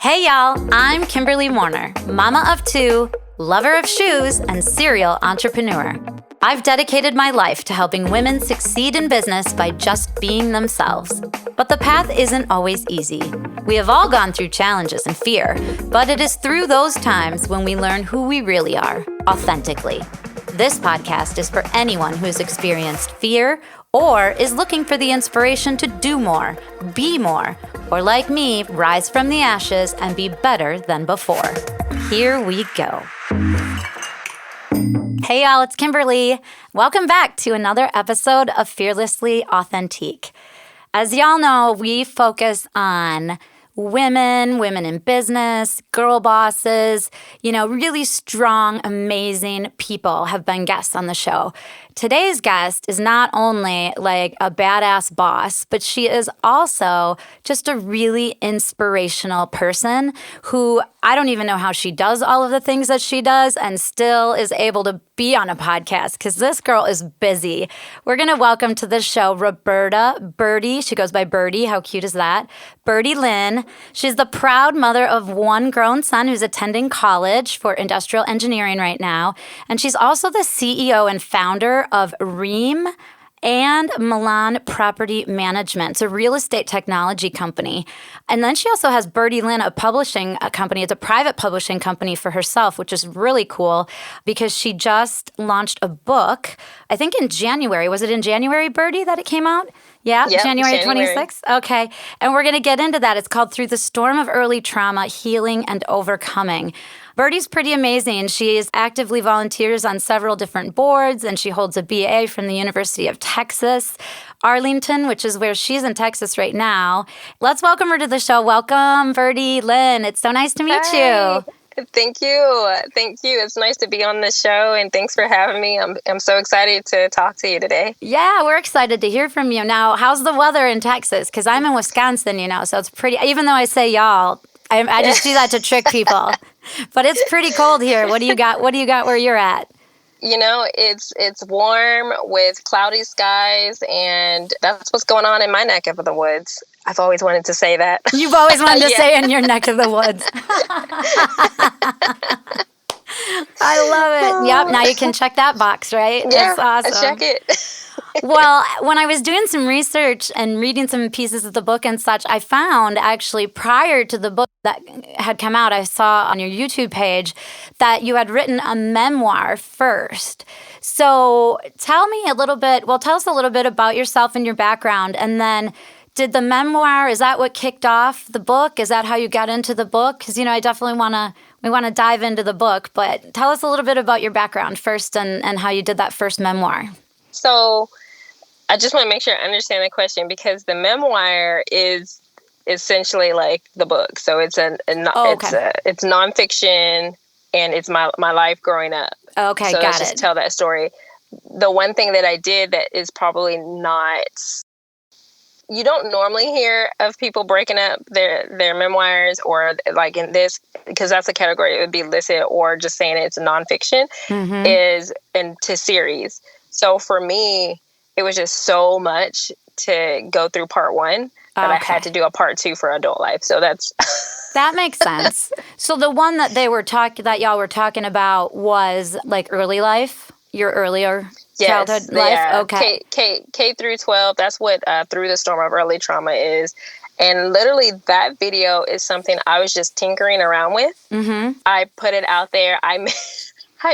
Hey y'all, I'm Kimberly Warner, mama of two, lover of shoes, and serial entrepreneur. I've dedicated my life to helping women succeed in business by just being themselves. But the path isn't always easy. We have all gone through challenges and fear, but it is through those times when we learn who we really are, authentically. This podcast is for anyone who has experienced fear or is looking for the inspiration to do more, be more, or like me, rise from the ashes and be better than before. Here we go. Hey y'all, it's Kimberly. Welcome back to another episode of Fearlessly Authentique. As y'all know, we focus on women in business, girl bosses, really strong, amazing people have been guests on the show. Today's guest is not only like a badass boss, but she is also just a really inspirational person who I don't even know how she does all of the things that she does and still is able to be on a podcast because this girl is busy. We're going to welcome to the show Byrdy. She goes by Byrdy. How cute is that? Byrdy Lynn. She's the proud mother of one grown son who's attending college for industrial engineering right now. And she's also the CEO and founder of Ream and Milan Property Management. It's a real estate technology company. And then she also has Byrdy Lynn, a publishing company. It's a private publishing company for herself, which is really cool because she just launched a book, I think in January. Was it in January, Byrdy, that it came out? Yeah, yep, January 26th? Okay. And we're going to get into that. It's called Through the Storm of Early Trauma, Healing and Overcoming. Byrdy's pretty amazing. She is actively volunteers on several different boards, and she holds a BA from the University of Texas, Arlington, which is where she's in Texas right now. Let's welcome her to the show. Welcome, Byrdy Lynn. It's so nice to meet you. Thank you. It's nice to be on the show, and thanks for having me. I'm so excited to talk to you today. Yeah, we're excited to hear from you. Now, how's the weather in Texas? Because I'm in Wisconsin, so it's pretty, even though I say y'all, I just do that to trick people. But it's pretty cold here. What do you got where you're at? It's warm with cloudy skies, and that's what's going on in my neck of the woods. I've always wanted to say that. You've always wanted to say in your neck of the woods. I love it. Yep, now you can check that box, right? Yeah, that's awesome. I check it. Well, when I was doing some research and reading some pieces of the book and such, I found actually prior to the book that had come out, I saw on your YouTube page that you had written a memoir first. So tell us a little bit about yourself and your background. And then did the memoir, is that what kicked off the book? Is that how you got into the book? Because, I definitely we want to dive into the book, but tell us a little bit about your background first and how you did that first memoir. So I just want to make sure I understand the question, because the memoir is essentially like the book. So it's it's nonfiction, and it's my life growing up. Okay, so got let's it. just tell that story. The one thing that I did that is probably not, you don't normally hear of people breaking up their memoirs, or like in this, because that's a category it would be listed, or just saying it's nonfiction, is into series. So for me, it was just so much to go through part one that I had to do a part two for adult life. So that's that makes sense. So the one that that y'all were talking about was like early life, your earlier childhood life. Yeah. Okay. K through 12. That's what Through the Storm of Early Trauma is. And literally that video is something I was just tinkering around with. Mm-hmm. I put it out there. I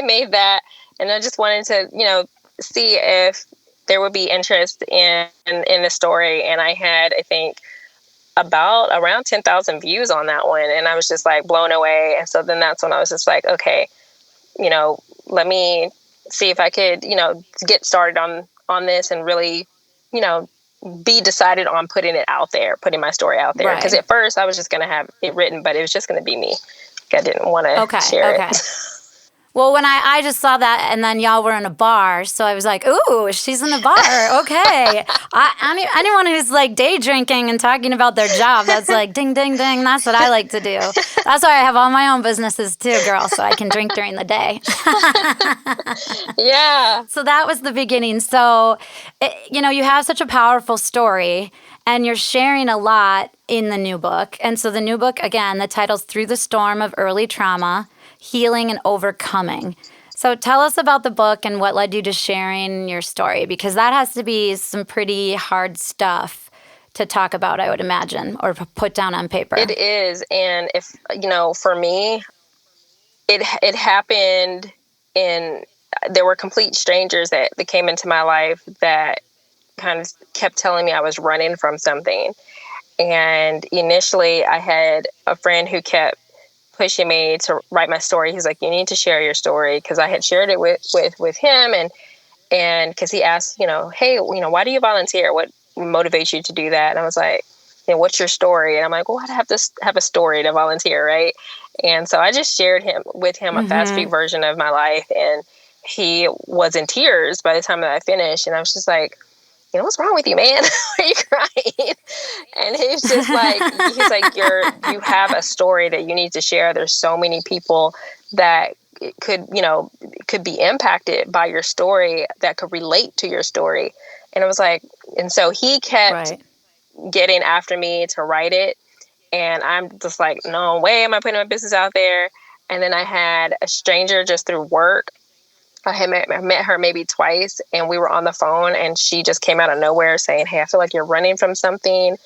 made that, and I just wanted to, see if there would be interest in the story. And I had, I think, around 10,000 views on that one. And I was just like blown away. And so then that's when I was just like, okay, let me see if I could, get started on this and really, be decided on putting my story out there. Because at first I was just going to have it written, but it was just going to be me. I didn't want to share it. Well, when I just saw that, and then y'all were in a bar, so I was like, ooh, she's in a bar. Okay. Anyone who's like day drinking and talking about their job, that's like ding, ding, ding. That's what I like to do. That's why I have all my own businesses too, girl, so I can drink during the day. Yeah. So that was the beginning. So, you have such a powerful story, and you're sharing a lot in the new book. And so the new book, again, the title's Through the Storm of Early Trauma, Healing and Overcoming. So tell us about the book and what led you to sharing your story, because that has to be some pretty hard stuff to talk about, I would imagine, or put down on paper. It is. And if, for me, it happened there were complete strangers that came into my life that kind of kept telling me I was running from something. And initially I had a friend who kept pushing me to write my story. He's like, you need to share your story, because I had shared it with him, and because he asked, hey, why do you volunteer? What motivates you to do that? And I was like, what's your story? And I'm like, well, I have to have a story to volunteer, right? And so I just shared with him a fast food version of my life, and he was in tears by the time that I finished. And I was just like, what's wrong with you, man? Why are you crying? And he's just like, you have a story that you need to share. There's so many people that could be impacted by your story, that could relate to your story. And it was like, and so he kept getting after me to write it. And I'm just like, no way am I putting my business out there. And then I had a stranger just through work. I had met her maybe twice, and we were on the phone, and she just came out of nowhere saying, hey, I feel like you're running from something.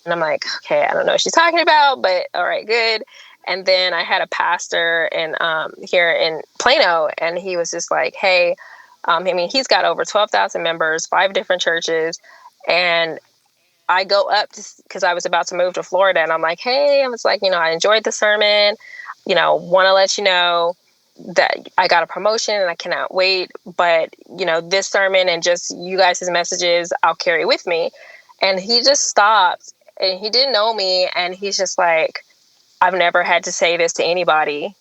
And I'm like, okay, I don't know what she's talking about, but all right, good. And then I had a pastor here in Plano, and he was just like, hey, he's got over 12,000 members, 5 different churches. And I go up because I was about to move to Florida, and I'm like, hey, I was like, I enjoyed the sermon, want to let you know that I got a promotion and I cannot wait. But, this sermon and just you guys' messages, I'll carry with me. And he just stopped, and he didn't know me. And he's just like, I've never had to say this to anybody,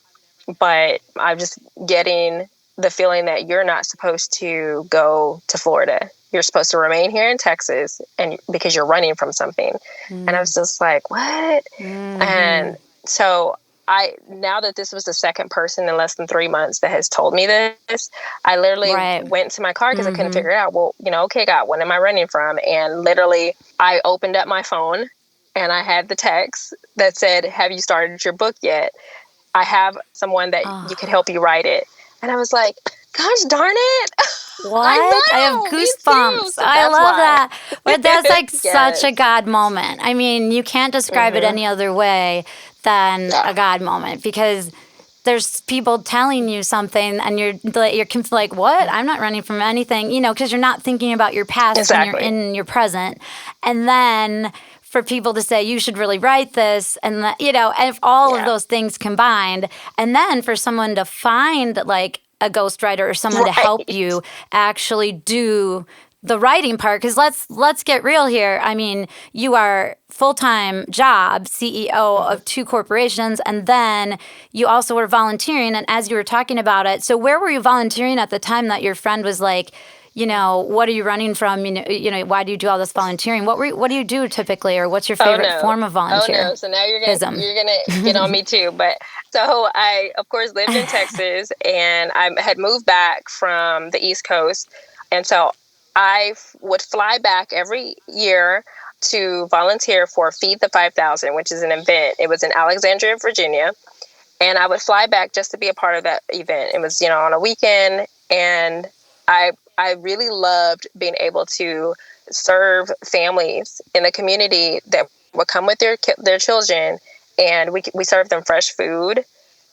but I'm just getting the feeling that you're not supposed to go to Florida. You're supposed to remain here in Texas, and because you're running from something. And I was just like, what? And so now that this was the second person in less than 3 months that has told me this, I literally went to my car because I couldn't figure it out. Well, okay, God, what am I running from? And literally I opened up my phone, and I had the text that said, have you started your book yet? I have someone that you could help you write it. And I was like, gosh darn it. What? I have goosebumps. So I love that. But that's like such a God moment. I mean, you can't describe it any other way than a God moment, because there's people telling you something, and you're like, what? I'm not running from anything, because you're not thinking about your past when you're in your present. And then for people to say, you should really write this, and and if all of those things combined, and then for someone to find like a ghostwriter or someone to help you actually do the writing part, because let's get real here. I mean, you are full-time job CEO of 2 corporations, and then you also were volunteering. And as you were talking about it, so where were you volunteering at the time that your friend was like, what are you running from? Why do you do all this volunteering? What do you do typically, or what's your favorite form of volunteer? Oh no! So now you're gonna get on me too. But so I, of course, lived in Texas, and I had moved back from the East Coast, and so I would fly back every year to volunteer for Feed the 5,000, which is an event. It was in Alexandria, Virginia, and I would fly back just to be a part of that event. It was on a weekend, and I really loved being able to serve families in the community that would come with their children, and we served them fresh food,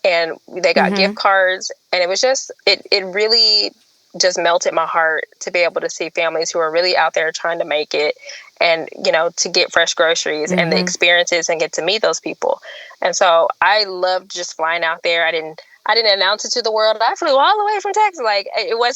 and they got gift cards, and it was just it really just melted my heart to be able to see families who are really out there trying to make it, and to get fresh groceries and the experiences and get to meet those people. And so I loved just flying out there. I didn't announce it to the world. I flew all the way from Texas. Like it was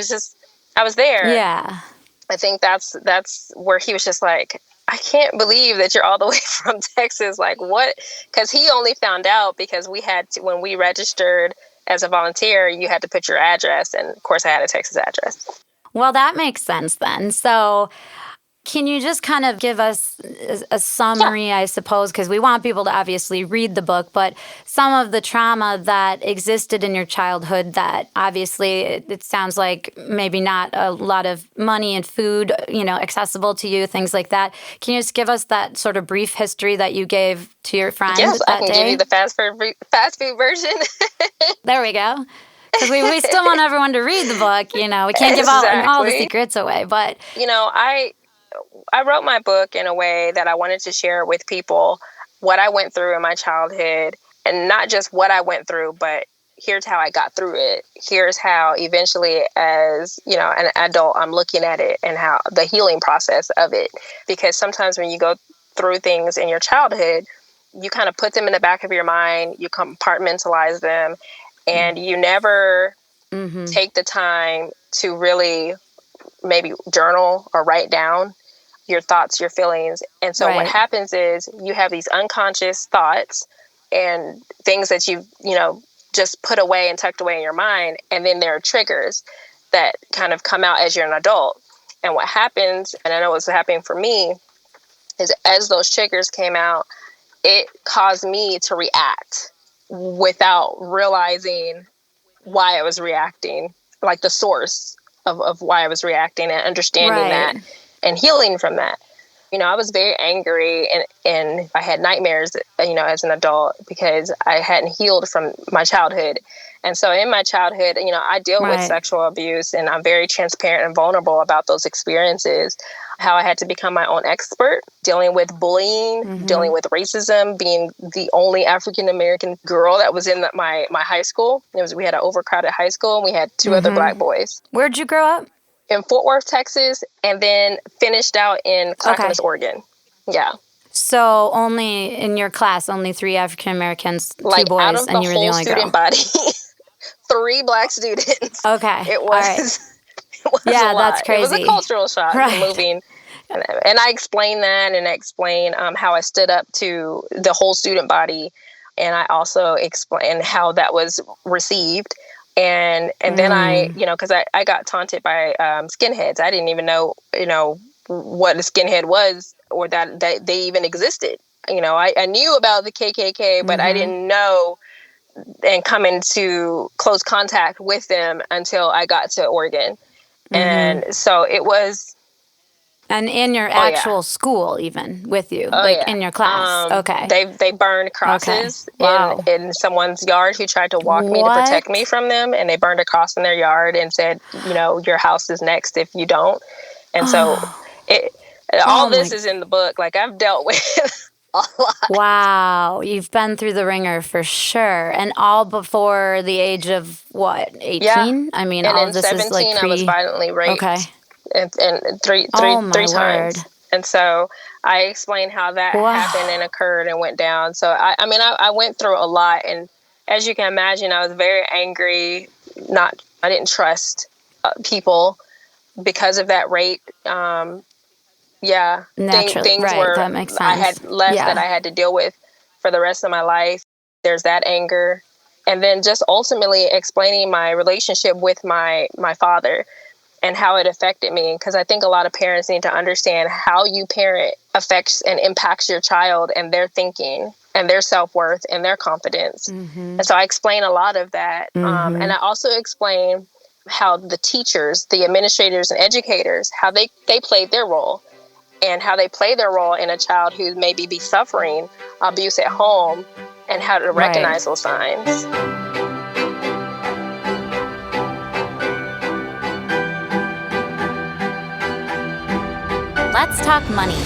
just I was there. Yeah. I think that's where he was just like, I can't believe that you're all the way from Texas. Like what? Because he only found out because we had to, when we registered as a volunteer, you had to put your address. And of course, I had a Texas address. Well, that makes sense then. So can you just kind of give us a summary, I suppose, because we want people to obviously read the book, but some of the trauma that existed in your childhood that obviously it sounds like maybe not a lot of money and food, accessible to you, things like that. Can you just give us that sort of brief history that you gave to your friend Yes, that I can day? give you the fast food version. There we go. Because we still want everyone to read the book. We can't give all the secrets away, but I wrote my book in a way that I wanted to share with people what I went through in my childhood, and not just what I went through, but here's how I got through it. Here's how eventually, as an adult, I'm looking at it and how the healing process of it. Because sometimes when you go through things in your childhood, you kind of put them in the back of your mind, you compartmentalize them, and you never take the time to really maybe journal or write down your thoughts, your feelings. And so what happens is you have these unconscious thoughts and things that you've, just put away and tucked away in your mind. And then there are triggers that kind of come out as you're an adult. And what happens, and I know what's happening for me, is as those triggers came out, it caused me to react without realizing why I was reacting, like the source of why I was reacting, and understanding that and healing from that. I was very angry and I had nightmares, as an adult because I hadn't healed from my childhood. And so in my childhood, I deal with sexual abuse, and I'm very transparent and vulnerable about those experiences, how I had to become my own expert, dealing with bullying, dealing with racism, being the only African-American girl that was in my high school. We had an overcrowded high school, and we had two other Black boys. Where'd you grow up? In Fort Worth, Texas, and then finished out in Clackamas, Oregon. Yeah. So only in your class, only 3 African Americans, 2 boys, out of and you were the only girl. Student body, 3 Black students. Okay. It was. It was yeah, a lot. that's crazy. It was a cultural shock. Moving, and I explained that, and I explained how I stood up to the whole student body, and I also explained how that was received. And then I, because I got taunted by skinheads. I didn't even know, what a skinhead was, or that they even existed. I knew about the KKK, but I didn't know and come into close contact with them until I got to Oregon. And so it was. And in your actual school, even with you, in your class. They burned crosses in someone's yard who tried to walk me to protect me from them, and they burned a cross in their yard and said, your house is next if you don't. And so all this is in the book. Like, I've dealt with a lot. Wow, you've been through the ringer for sure, and all before the age of what, 18? Yeah. I mean, and all in this 17, is like I was violently raped. Okay. And three times. And so I explained how that happened and occurred and went down. So I went through a lot, and as you can imagine, I was very angry. I didn't trust people because of that rape. Naturally, things were that makes sense. I had left that I had to deal with for the rest of my life. There's that anger, and then just ultimately explaining my relationship with my father and how it affected me. Because I think a lot of parents need to understand how you parent affects and impacts your child and their thinking and their self-worth and their confidence. And so I explain a lot of that. And I also explain how the teachers, the administrators and educators, how they played their role, and how they play their role in a child who maybe be suffering abuse at home, and how to recognize those signs. Let's talk money.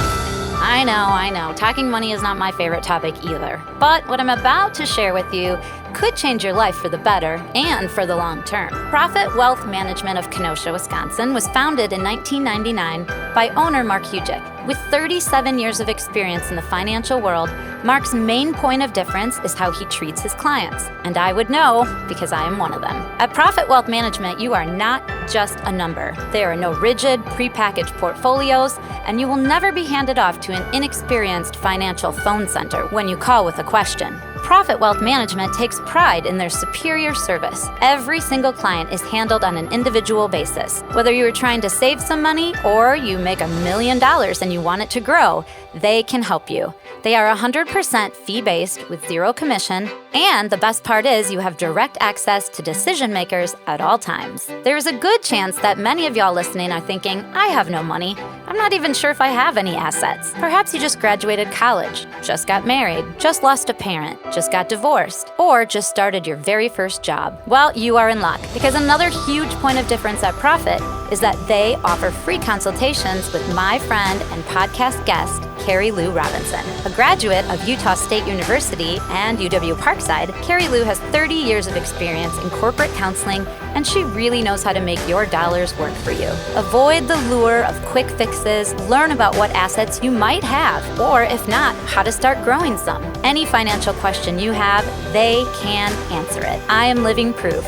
I know. Talking money is not my favorite topic either. But what I'm about to share with you could change your life for the better and for the long term. Profit Wealth Management of Kenosha, Wisconsin was founded in 1999 by owner Mark Hujic. With 37 years of experience in the financial world, Mark's main point of difference is how he treats his clients. And I would know because I am one of them. At Profit Wealth Management, you are not just a number. There are no rigid, prepackaged portfolios, and you will never be handed off to an inexperienced financial phone center when you call with a question. Profit Wealth Management takes pride in their superior service. Every single client is handled on an individual basis. Whether you are trying to save some money or you make $1 million and you want it to grow, they can help you. They are 100% fee-based with zero commission, and the best part is you have direct access to decision makers at all times. There is a good chance that many of y'all listening are thinking, I have no money. I'm not even sure if I have any assets. Perhaps you just graduated college, just got married, just lost a parent, just got divorced, or just started your very first job. Well, you are in luck, because another huge point of difference at Profit is that they offer free consultations with my friend and podcast guest, Carrie Lou Robinson. A graduate of Utah State University and UW Parkside, Carrie Lou has 30 years of experience in corporate counseling, and she really knows how to make your dollars work for you. Avoid the lure of quick fixes, learn about what assets you might have, or if not, how to start growing some. Any financial question you have, they can answer it. I am living proof.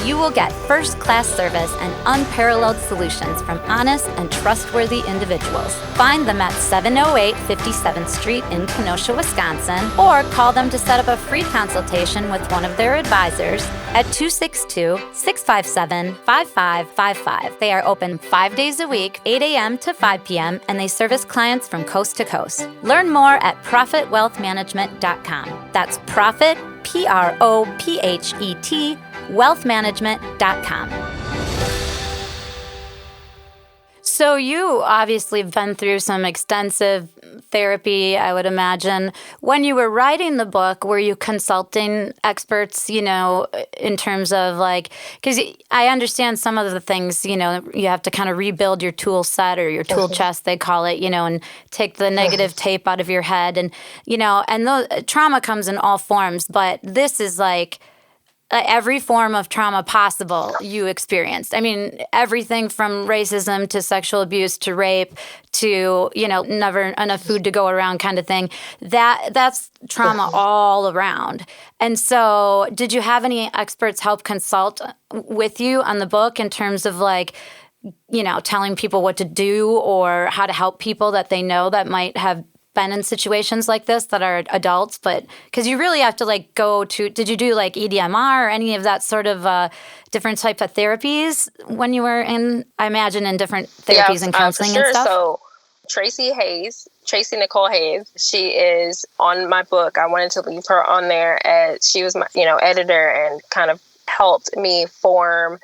You will get first-class service and unparalleled solutions from honest and trustworthy individuals. Find them at 708 57th Street in Kenosha, Wisconsin, or call them to set up a free consultation with one of their advisors at 262-657-5555. They are open 5 days a week, 8 a.m. to 5 p.m., and they service clients from coast to coast. Learn more at ProfitWealthManagement.com. That's Profit, Prophet, wealthmanagement.com. So you obviously have been through some extensive therapy, I would imagine. When you were writing the book, were you consulting experts, in terms of because I understand some of the things, you have to kind of rebuild your tool set or your tool chest, they call it, and take the negative tape out of your head. And, and the trauma comes in all forms, but this is every form of trauma possible you experienced. I mean, everything from racism to sexual abuse to rape to, never enough food to go around kind of thing. That's trauma all around. And so did you have any experts help consult with you on the book in terms of telling people what to do or how to help people that they know that might have been in situations like this that are adults, but because you really have to go to, did you do EDMR or any of that sort of different types of therapies when you were in, I imagine, in different therapies and counseling for sure. and stuff? So Tracy Nicole Hayes, she is on my book. I wanted to leave her on there as she was my, editor and kind of helped me form.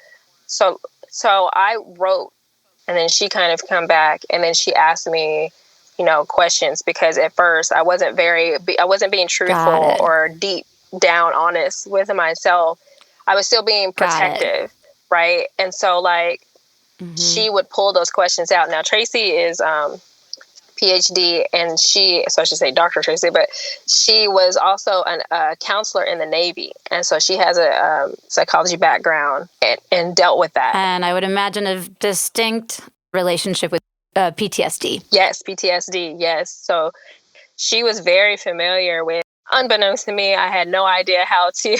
So I wrote, and then she kind of come back and then she asked me, questions, because at first I wasn't being truthful or deep down honest with myself. I was still being protective, right? And so she would pull those questions out. Now Tracy is PhD, and so I should say Dr. Tracy, but she was also a counselor in the Navy, and so she has a psychology background and dealt with that. And I would imagine a distinct relationship with PTSD. Yes, PTSD, yes. So she was very familiar with, unbeknownst to me, I had no idea how to,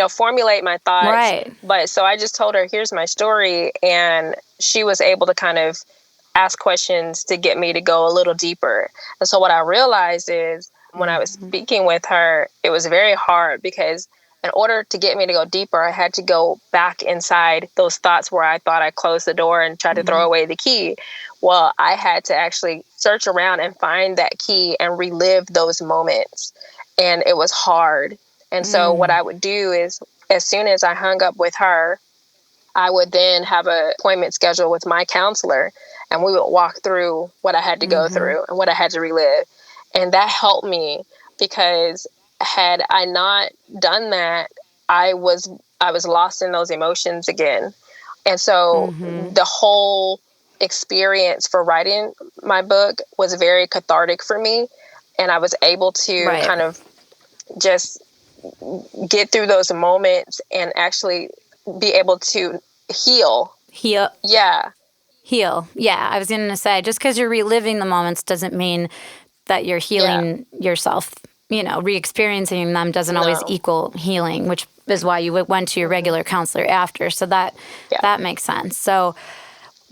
formulate my thoughts. Right. But so I just told her, here's my story. And she was able to kind of ask questions to get me to go a little deeper. And so what I realized is when I was speaking with her, it was very hard because in order to get me to go deeper, I had to go back inside those thoughts where I thought I closed the door and tried to throw away the key. Well, I had to actually search around and find that key and relive those moments. And it was hard. And so what I would do is, as soon as I hung up with her, I would then have an appointment scheduled with my counselor, and we would walk through what I had to go through and what I had to relive. And that helped me, because had I not done that, I was lost in those emotions again. And so the whole experience for writing my book was very cathartic for me. And I was able to kind of just get through those moments and actually be able to heal. Heal. Yeah. Heal. Yeah. I was going to say, just because you're reliving the moments doesn't mean that you're healing yourself. Re-experiencing them doesn't always equal healing, which is why you went to your regular counselor after. So that makes sense. So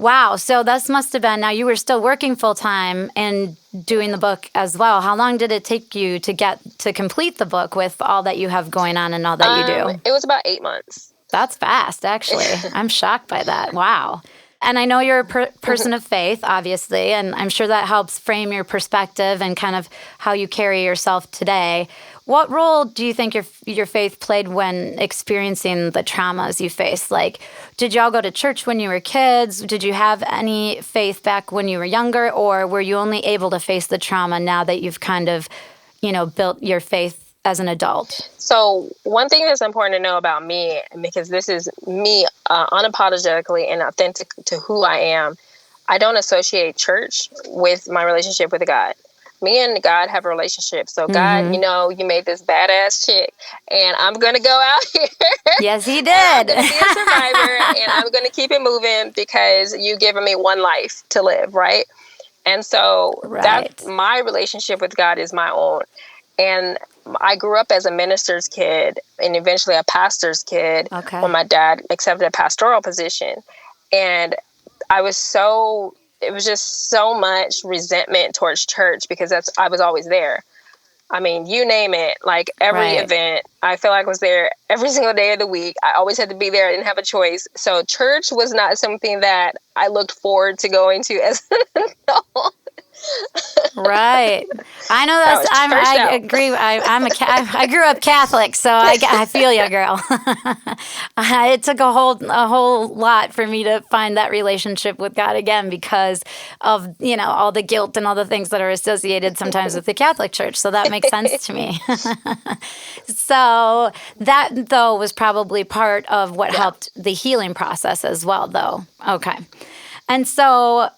Wow. So this must have been, now you were still working full time and doing the book as well. How long did it take you to get to complete the book with all that you have going on and all that you do? It was about 8 months. That's fast, actually. I'm shocked by that. Wow. And I know you're a person of faith, obviously, and I'm sure that helps frame your perspective and kind of how you carry yourself today. What role do you think your faith played when experiencing the traumas you faced? Like, did y'all go to church when you were kids? Did you have any faith back when you were younger? Or were you only able to face the trauma now that you've kind of, built your faith as an adult? So one thing that's important to know about me, because this is me unapologetically and authentic to who I am, I don't associate church with my relationship with God. Me and God have a relationship. So God, you made this badass chick and I'm going to go out here. Yes, he did. I'm going to be a survivor and I'm going to keep it moving because you've given me one life to live, right? And so that my relationship with God is my own. And I grew up as a minister's kid and eventually a pastor's kid when my dad accepted a pastoral position. And it was just so much resentment towards church because I was always there. I mean, you name it, like every event, I feel like I was there every single day of the week. I always had to be there. I didn't have a choice. So church was not something that I looked forward to going to as an adult. Right. I know I agree. I grew up Catholic, so I feel you, girl. It took a whole lot for me to find that relationship with God again because of, all the guilt and all the things that are associated sometimes with the Catholic Church. So that makes sense to me. So that, though, was probably part of what helped the healing process as well, though. Okay. And so,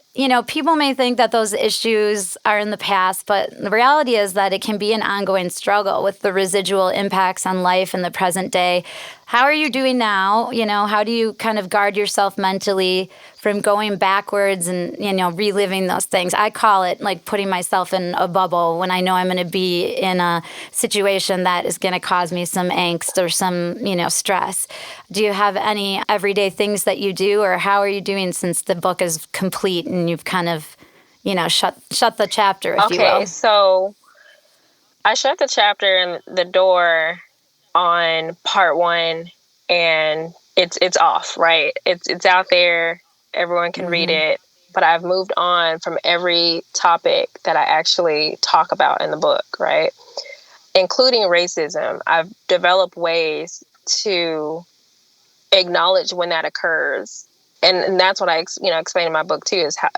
people may think that those issues are in the past, but the reality is that it can be an ongoing struggle with the residual impacts on life in the present day. How are you doing now? How do you kind of guard yourself mentally from going backwards and, reliving those things? I call it like putting myself in a bubble when I know I'm going to be in a situation that is going to cause me some angst or some, stress. Do you have any everyday things that you do, or how are you doing since the book is complete and you've kind of, shut the chapter, if you will? Okay, so I shut the chapter and the door on part 1 and it's off, right? It's out there. Everyone can read it, but I've moved on from every topic that I actually talk about in the book, right? Including racism. I've developed ways to acknowledge when that occurs. And that's what I explain in my book too, is how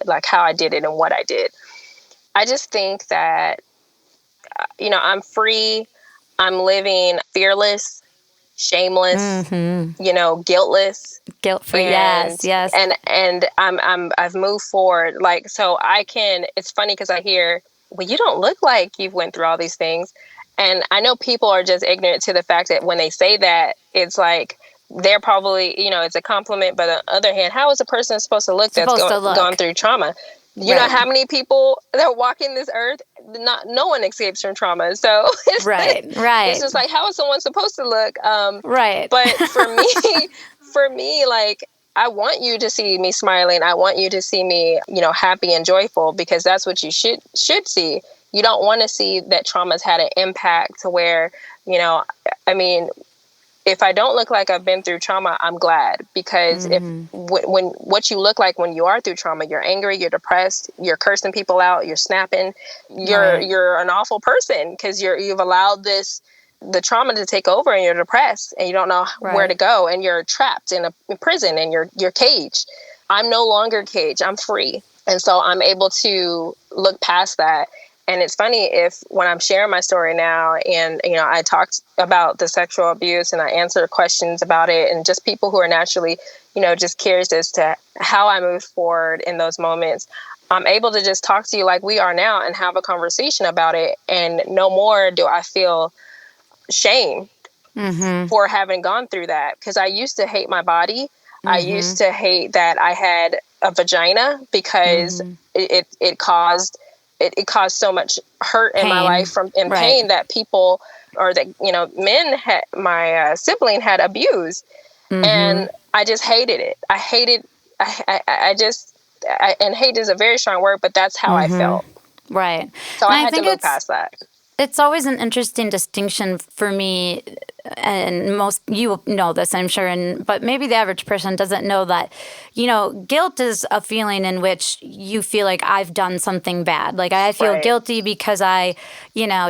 I did it and what I did. I just think that, I'm free. I'm living fearless, shameless, guiltless. Guilt-free, yes. And I've moved forward. Like, so it's funny because I hear, well, you don't look like you've went through all these things. And I know people are just ignorant to the fact that when they say that, it's like, they're probably, it's a compliment. But on the other hand, how is a person supposed to look that's gone through trauma? You know how many people that are walking this earth, no one escapes from trauma. So it's it's just like, how is someone supposed to look? But for me, like, I want you to see me smiling. I want you to see me, happy and joyful, because that's what you should see. You don't want to see that trauma's had an impact to where, if I don't look like I've been through trauma, I'm glad, because when what you look like when you are through trauma, you're angry, you're depressed, you're cursing people out, you're snapping, you're an awful person because you've allowed the trauma to take over and you're depressed and you don't know where to go and you're trapped in a prison and you're caged. I'm no longer caged. I'm free. And so I'm able to look past that. And it's funny when I'm sharing my story now and, I talked about the sexual abuse and I answer questions about it, and just people who are naturally, just curious as to how I moved forward in those moments, I'm able to just talk to you like we are now and have a conversation about it. And no more do I feel shame for having gone through that, because I used to hate my body. I used to hate that I had a vagina because it caused so much hurt in my life and pain that people, or that, men my sibling had abused. And I just hated it. I and hate is a very strong word, but that's how I felt. Right. So And I I had to think move past that. it's always an interesting distinction for me, and most, you know this, I'm sure, but maybe the average person doesn't know that, guilt is a feeling in which you feel like I've done something bad. Like I feel guilty because I,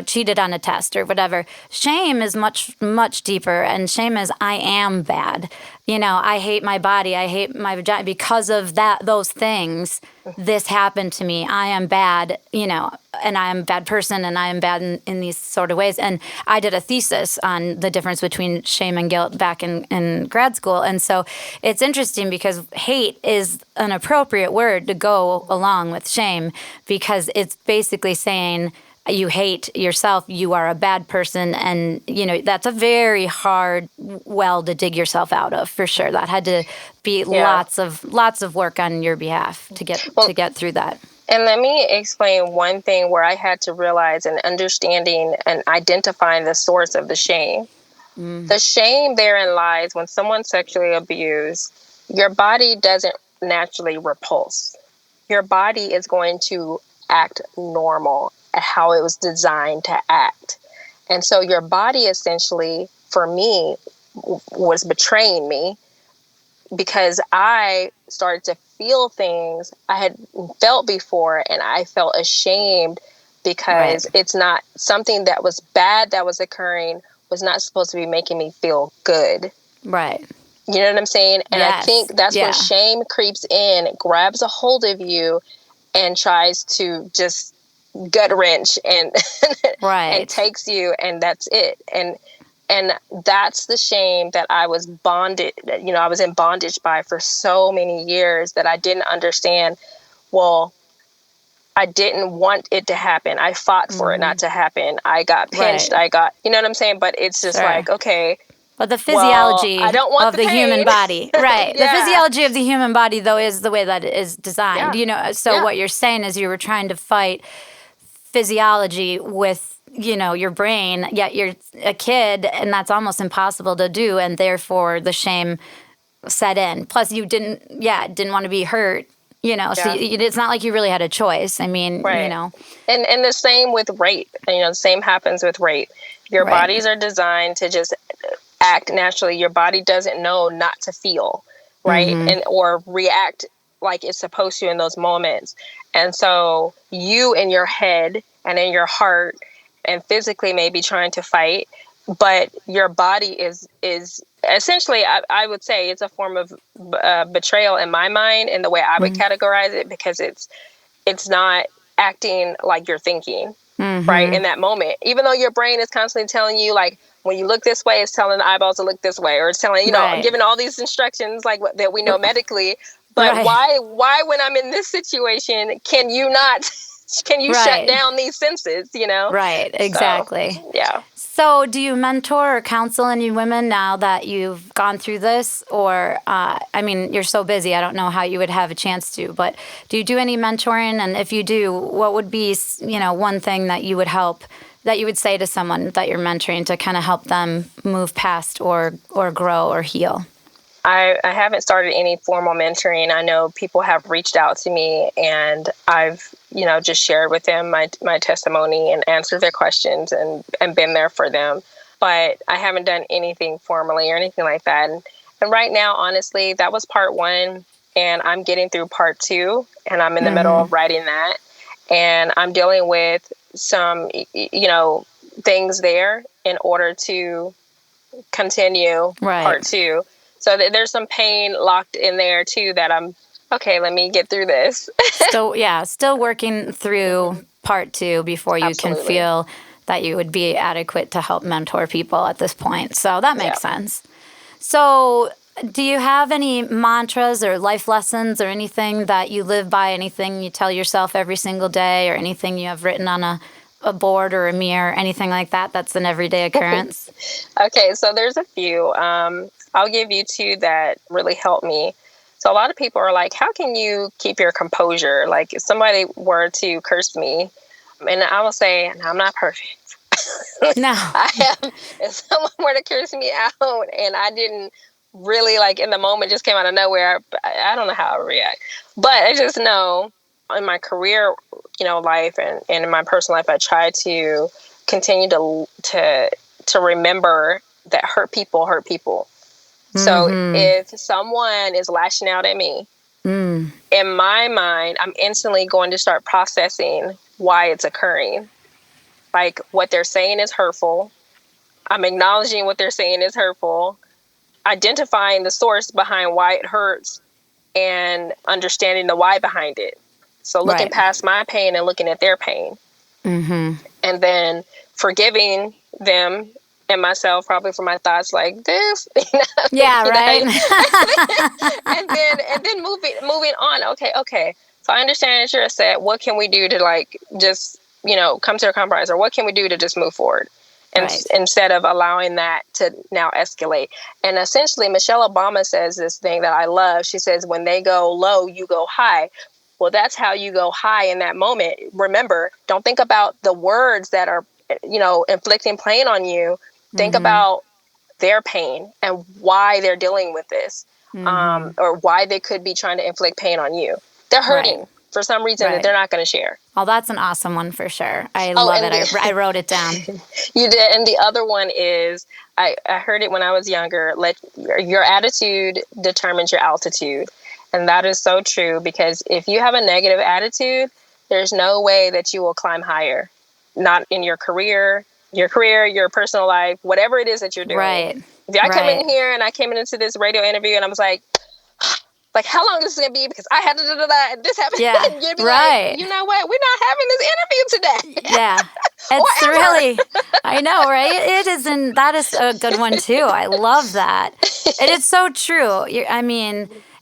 cheated on a test or whatever. Shame is much, much deeper, and shame is I am bad. I hate my body. I hate my vagina because of those things. This happened to me. I am bad, and I am a bad person, and I am bad in these sort of ways. And I did a thesis on the difference between shame and guilt back in grad school. And so it's interesting because hate is an appropriate word to go along with shame, because it's basically saying you hate yourself, you are a bad person, and that's a very hard well to dig yourself out of, for sure. That had to be lots of work on your behalf to get through that. And let me explain one thing where I had to realize and understanding and identifying the source of the shame. The shame therein lies when someone's sexually abused, your body doesn't naturally repulse. Your body is going to act normal at how it was designed to act. And so your body essentially, for me, was betraying me, because I started to feel things I had felt before, and I felt ashamed because it's not something that was bad that was occurring, was not supposed to be making me feel good. Right. You know what I'm saying? And yes. I think that's where shame creeps in, grabs a hold of you, and tries to just gut wrench and and takes you, and that's it. And that's the shame that I was bonded, I was in bondage by for so many years, that I didn't understand. Well, I didn't want it to happen. I fought for it not to happen. I got pinched. I got, you know what I'm saying? But it's just like, okay. But the physiology I don't want of the human body, right? The physiology of the human body, though, is the way that it is designed. So what you're saying is you were trying to fight physiology with your brain, yet you're a kid, and that's almost impossible to do, and therefore the shame set in. Plus you didn't want to be hurt, so it's not like you really had a choice. I mean, And the same with rape. The same happens with rape. Your bodies are designed to just act naturally. Your body doesn't know not to feel, right? And or react like it's supposed to in those moments. And so you in your head and in your heart and physically may be trying to fight, but your body is essentially, I would say it's a form of betrayal in my mind, in the way I would categorize it, because it's not acting like you're thinking, right, in that moment. Even though your brain is constantly telling you, like, when you look this way, it's telling the eyeballs to look this way, or it's telling, giving all these instructions like that we know medically. But why when I'm in this situation, can you shut down these senses, Right, exactly. So, yeah. So do you mentor or counsel any women now that you've gone through this? Or, you're so busy, I don't know how you would have a chance to, but do you do any mentoring? And if you do, what would be, one thing that you would say to someone that you're mentoring to kind of help them move past or grow or heal? I haven't started any formal mentoring. I know people have reached out to me, and I've, just shared with them my testimony and answered their questions and been there for them. But I haven't done anything formally or anything like that. And right now, honestly, that was part one, and I'm getting through part two, and I'm in the middle of writing that. And I'm dealing with some, things there in order to continue part two. So there's some pain locked in there too, that I'm, okay, let me get through this. Still working through part two before you can feel that you would be adequate to help mentor people at this point. So that makes sense. So do you have any mantras or life lessons or anything that you live by, anything you tell yourself every single day, or anything you have written on a board or a mirror, anything like that that's an everyday occurrence? Okay, so there's a few. I'll give you two that really helped me. So a lot of people are like, how can you keep your composure? Like, if somebody were to curse me, and I will say, I'm not perfect. No. If someone were to curse me out and I didn't really like in the moment just came out of nowhere. I don't know how I would react, but I just know in my career, life and in my personal life, I try to continue to remember that hurt people hurt people. So if someone is lashing out at me, in my mind, I'm instantly going to start processing why it's occurring. Like what they're saying is hurtful. I'm acknowledging what they're saying is hurtful, identifying the source behind why it hurts, and understanding the why behind it. So looking past my pain and looking at their pain. And then forgiving them and myself probably for my thoughts like this. Yeah, right. and then moving on. Okay. So I understand that you're upset. What can we do to like just, come to a compromise, or what can we do to just move forward? And instead of allowing that to now escalate. And essentially, Michelle Obama says this thing that I love. She says, when they go low, you go high. Well, that's how you go high in that moment. Remember, don't think about the words that are, inflicting pain on you. Think about their pain and why they're dealing with this, or why they could be trying to inflict pain on you. They're hurting for some reason that they're not going to share. Oh, that's an awesome one for sure. I love it. I wrote it down. You did. And the other one is, I heard it when I was younger. Your attitude determines your altitude. And that is so true, because if you have a negative attitude, there's no way that you will climb higher. Not in your career, your personal life, whatever it is that you're doing. Right. If I come in here and I came into this radio interview and I was like, how long is this going to be? Because I had and this happened. Yeah, and you'd be like, you know what? We're not having this interview today. Yeah. It's really, I know, right? It is, and that is a good one too. I love that. And it's so true.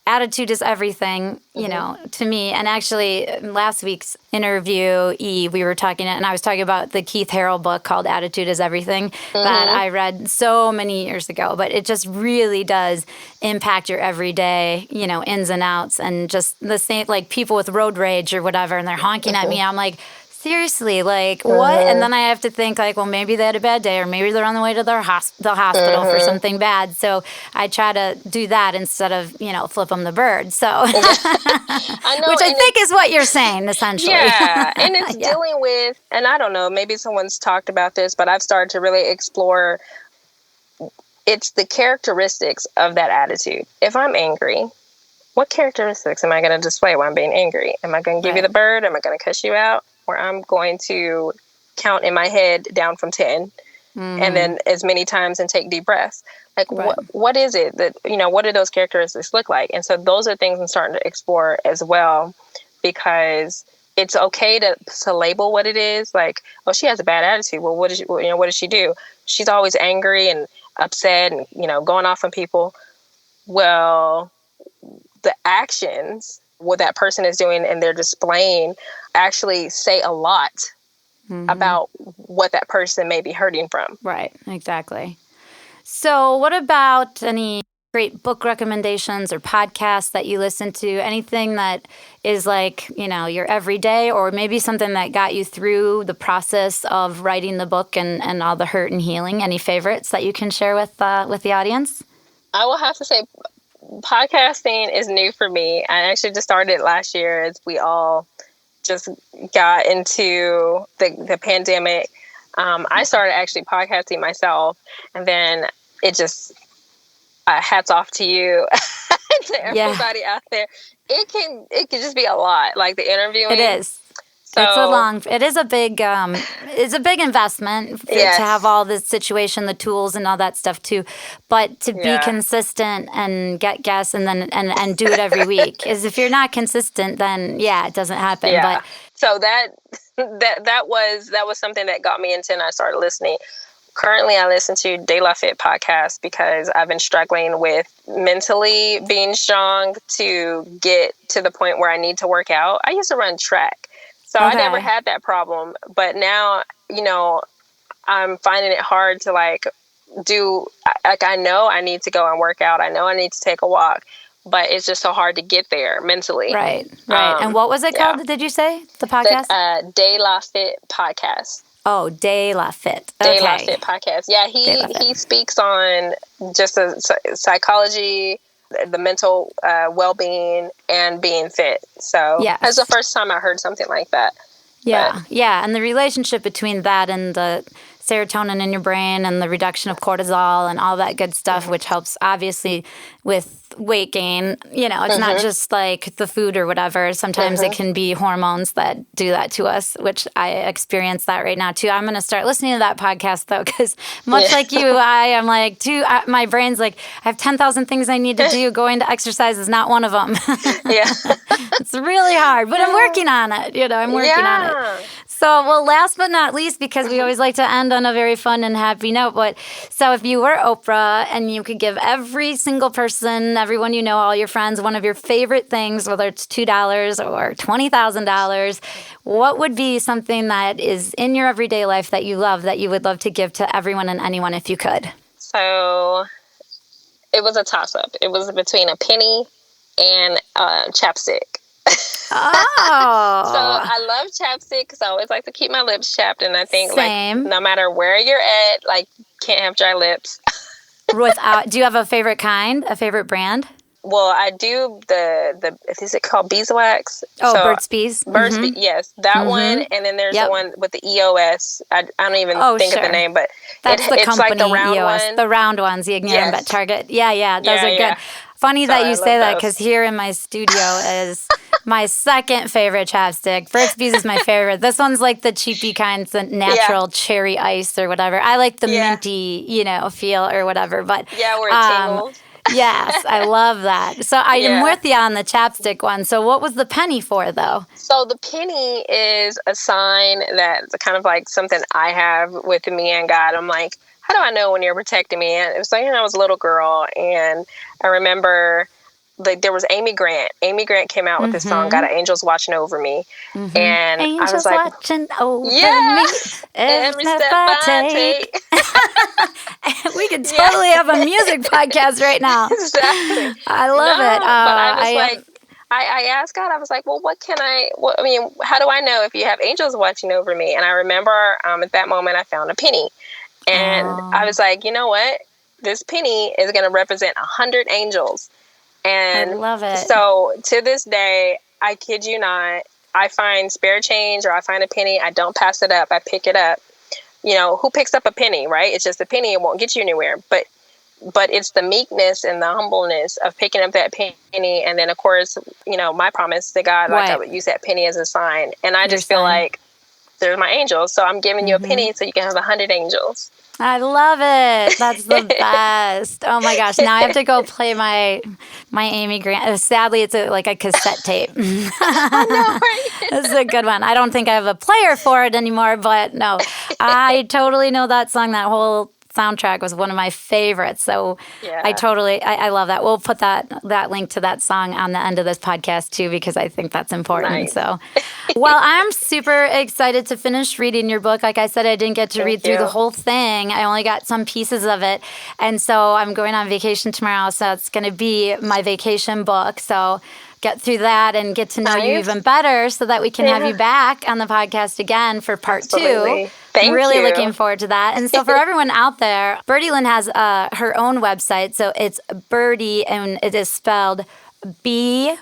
Attitude is everything, to me. And actually, last week's interview, we were talking, and I was talking about the Keith Harrell book called Attitude is Everything that I read so many years ago. But it just really does impact your everyday, ins and outs. And just the same, like people with road rage or whatever, and they're honking at me. I'm like, seriously, like what? And then I have to think like, well, maybe they had a bad day, or maybe they're on the way to the hospital for something bad. So I try to do that instead of, flip them the bird. So, I know, which I think is what you're saying, essentially. Yeah, and it's dealing with, and I don't know, maybe someone's talked about this, but I've started to really explore, it's the characteristics of that attitude. If I'm angry, what characteristics am I going to display while I'm being angry? Am I going to give you the bird? Am I going to cuss you out? Or I'm going to count in my head down from 10 and then as many times and take deep breaths. Like what is it that, what do those characteristics look like? And so those are things I'm starting to explore as well, because it's okay to label what it is. Like, oh, she has a bad attitude. Well, what does she do? She's always angry and upset and, going off on people. Well, the actions what that person is doing and they're displaying actually say a lot about what that person may be hurting from. Right, exactly. So what about any great book recommendations or podcasts that you listen to? Anything that is like, your everyday, or maybe something that got you through the process of writing the book and all the hurt and healing? Any favorites that you can share with the audience? I will have to say podcasting is new for me. I actually just started last year as we all just got into the pandemic. I started actually podcasting myself, and then it just hats off to you, to everybody out there. It can just be a lot, like the interviewing. It is. So, it is a big investment to have all the situation, the tools and all that stuff too. But to be consistent and get guests and then and do it every week is, if you're not consistent, then it doesn't happen. Yeah. But so that was something that got me into, and I started listening. Currently, I listen to De La Fit podcast because I've been struggling with mentally being strong to get to the point where I need to work out. I used to run track. So I never had that problem, but now, I'm finding it hard to I know I need to go and work out. I know I need to take a walk, but it's just so hard to get there mentally. Right. And what was it called? Did you say the podcast? De La Fit podcast. Oh, De La Fit. De La Okay. Fit podcast. Yeah, De La he Fit. speaks on just the psychology, the mental well-being, and being fit. So that's the Yes. first time I heard something like that. Yeah. Yeah. And the relationship between that and the serotonin in your brain and the reduction of cortisol and all that good stuff, which helps obviously with weight gain. You know, it's not just like the food or whatever. Sometimes it can be hormones that do that to us, which I experience that right now too. I'm going to start listening to that podcast though, because much like you, I am like, my brain's like, I have 10,000 things I need to do. Going to exercise is not one of them. Yeah. It's really hard, but I'm working on it. You know, I'm working on it. So, well, last but not least, because we always like to end on a very fun and happy note, but so if you were Oprah and you could give every single person, everyone you know, all your friends, one of your favorite things, whether it's $2 or $20,000, what would be something that is in your everyday life that you love, that you would love to give to everyone and anyone if you could? So it was a toss-up. It was between a penny and chapstick. Oh. So I love chapstick because I always like to keep my lips chapped, and I think Same. like no matter where you're at, like can't have dry lips. Do you have a favorite kind, a favorite brand? Well, I do the is it called beeswax? Oh, Burt's Bees. Burt's Bees, yes, that one, and then there's the one with the EOS. I don't even think of the name, but that's the it's company, like the round EOS, one. the round ones. You can get them at Target. Yeah, those are good. Yeah. Funny that you say that because here in my studio is my second favorite chapstick. Burt's Bees is my favorite. This one's like the cheapy kind, the natural cherry ice or whatever. I like the minty, feel or whatever. But where it tingles. Yes, I love that. So I am with you on the chapstick one. So what was the penny for, though? So the penny is a sign that's kind of like something I have with me and God. I'm like, how do I know when you're protecting me? And it was like when I was a little girl, and I remember there was Amy Grant. Amy Grant came out with this song, "Got Angels Watching Over Me," and Angels I was like, watching over me every step I take. We could totally have a music podcast right now. Exactly. I love it. But I was I asked God, I was like, well, how do I know if you have angels watching over me? And I remember at that moment I found a penny. And I was like, you know what? This penny is going to represent 100 angels. And I love it. So to this day, I kid you not, I find spare change or I find a penny. I don't pass it up. I pick it up. You know, who picks up a penny, right? It's just a penny. It won't get you anywhere. But it's the meekness and the humbleness of picking up that penny. And then, of course, my promise to God, like I would use that penny as a sign. And I just feel like they're my angels. So I'm giving you a penny so you can have 100 angels. I love it. That's the best. Oh my gosh. Now I have to go play my Amy Grant. Sadly, it's like a cassette tape. I know, right? This is a good one. I don't think I have a player for it anymore, but no, I totally know that song. That whole soundtrack was one of my favorites. So I love that. We'll put that link to that song on the end of this podcast too, because I think that's important. Nice. So, well, I'm super excited to finish reading your book. Like I said, I didn't get to read through the whole thing. I only got some pieces of it. And so I'm going on vacation tomorrow. So it's going to be my vacation book. So get through that and get to know you even better so that we can have you back on the podcast again for part 2. I'm really looking forward to that. And so for everyone out there, Byrdy Lynn has her own website. So it's Byrdy, and it is spelled Byrdy,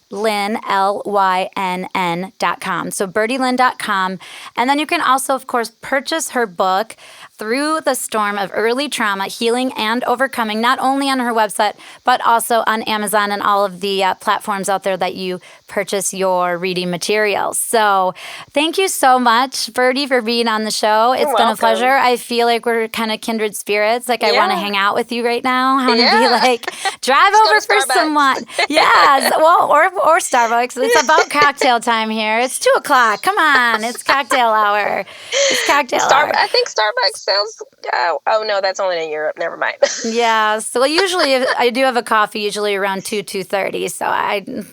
Lynn, LYNN.com. So ByrdyLynn.com. And then you can also, of course, purchase her book, Through the Storm of Early Trauma, Healing and Overcoming, not only on her website, but also on Amazon and all of the platforms out there that you purchase your reading materials. So thank you so much, Byrdy, for being on the show. It's been a pleasure. I feel like we're kind of kindred spirits. Like I want to hang out with you right now. I want to be like, drive over for someone. Yes. Well, or Starbucks. It's about cocktail time here. It's 2:00. Come on. It's cocktail hour. It's cocktail hour. I think Starbucks sells, oh no, that's only in Europe. Never mind. Yeah. So usually I do have a coffee usually around 2:30. So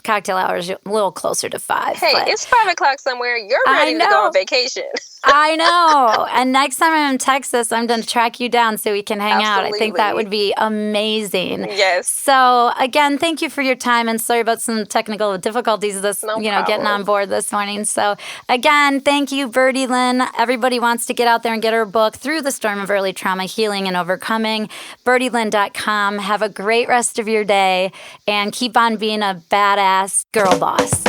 cocktail hour is a little closer to 5. Hey, it's 5:00 somewhere. You're ready to go on vacation. I know. And next time I'm in Texas, I'm going to track you down so we can hang out. I think that would be amazing. Yes. So again, thank you for your time, and sorry about some technical difficulties problem. Getting on board this morning. So again, thank you, Byrdy Lynn. Everybody wants to get out there and get her book, Through the Storm of Early Trauma, Healing and Overcoming. ByrdyLynn.com. Have a great rest of your day and keep on being a badass girl boss.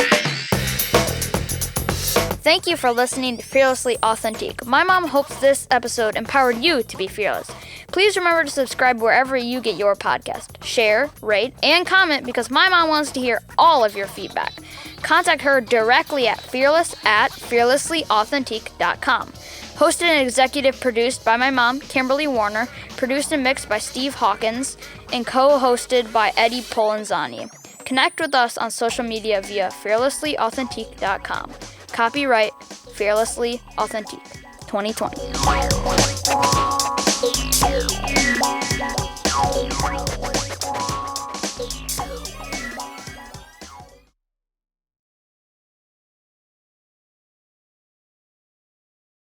Thank you for listening to Fearlessly Authentique. My mom hopes this episode empowered you to be fearless. Please remember to subscribe wherever you get your podcast. Share, rate, and comment because my mom wants to hear all of your feedback. Contact her directly at fearless@fearlesslyauthentique.com. Hosted and executive produced by my mom, Kimberly Warner, produced and mixed by Steve Hawkins, and co-hosted by Eddie Polanzani. Connect with us on social media via fearlesslyauthentique.com. Copyright Fearlessly Authentique 2020.